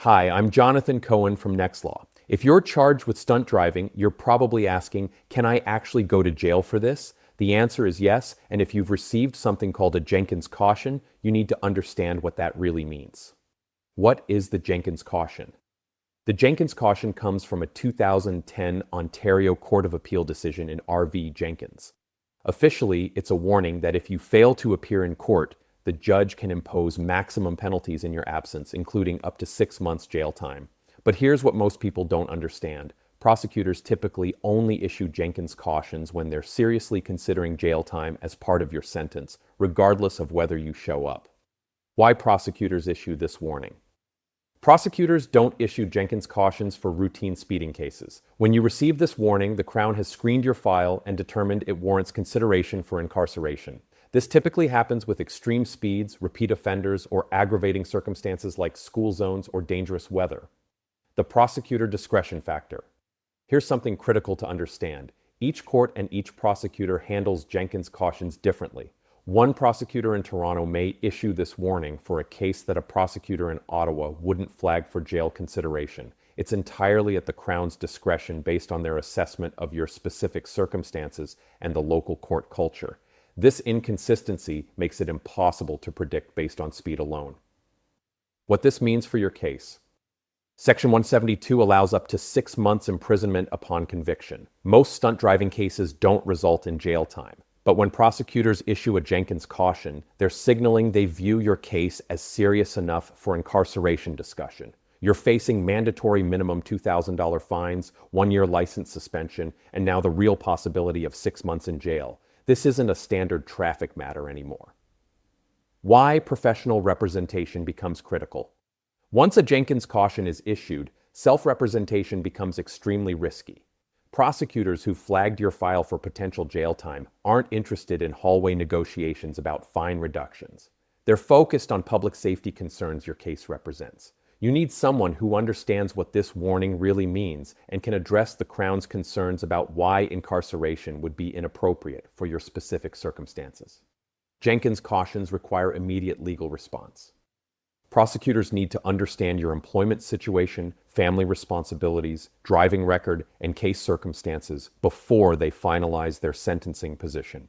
Hi, I'm Jonathan Cohen from Nextlaw. If you're charged with stunt driving, you're probably asking, can I actually go to jail for this? The answer is yes, and if you've received something called a Jenkins Caution, you need to understand what that really means. What is the Jenkins Caution? The Jenkins Caution comes from a 2010 Ontario Court of Appeal decision in R.V. Jenkins. Officially, it's a warning that if you fail to appear in court, the judge can impose maximum penalties in your absence, including up to 6 months jail time. But here's what most people don't understand. Prosecutors typically only issue Jenkins cautions when they're seriously considering jail time as part of your sentence, regardless of whether you show up. Why prosecutors issue this warning? Prosecutors don't issue Jenkins cautions for routine speeding cases. When you receive this warning, the Crown has screened your file and determined it warrants consideration for incarceration. This typically happens with extreme speeds, repeat offenders, or aggravating circumstances like school zones or dangerous weather. The prosecutor discretion factor. Here's something critical to understand. Each court and each prosecutor handles Jenkins cautions differently. One prosecutor in Toronto may issue this warning for a case that a prosecutor in Ottawa wouldn't flag for jail consideration. It's entirely at the Crown's discretion based on their assessment of your specific circumstances and the local court culture. This inconsistency makes it impossible to predict based on speed alone. What this means for your case. Section 172 allows up to 6 months imprisonment upon conviction. Most stunt driving cases don't result in jail time. But when prosecutors issue a Jenkins caution, they're signaling they view your case as serious enough for incarceration discussion. You're facing mandatory minimum $2,000 fines, 1-year license suspension, and now the real possibility of 6 months in jail. This isn't a standard traffic matter anymore. Why professional representation becomes critical. Once a Jenkins caution is issued, self-representation becomes extremely risky. Prosecutors who flagged your file for potential jail time aren't interested in hallway negotiations about fine reductions. They're focused on public safety concerns your case represents. You need someone who understands what this warning really means and can address the Crown's concerns about why incarceration would be inappropriate for your specific circumstances. Jenkins cautions require immediate legal response. Prosecutors need to understand your employment situation, family responsibilities, driving record, and case circumstances before they finalize their sentencing position.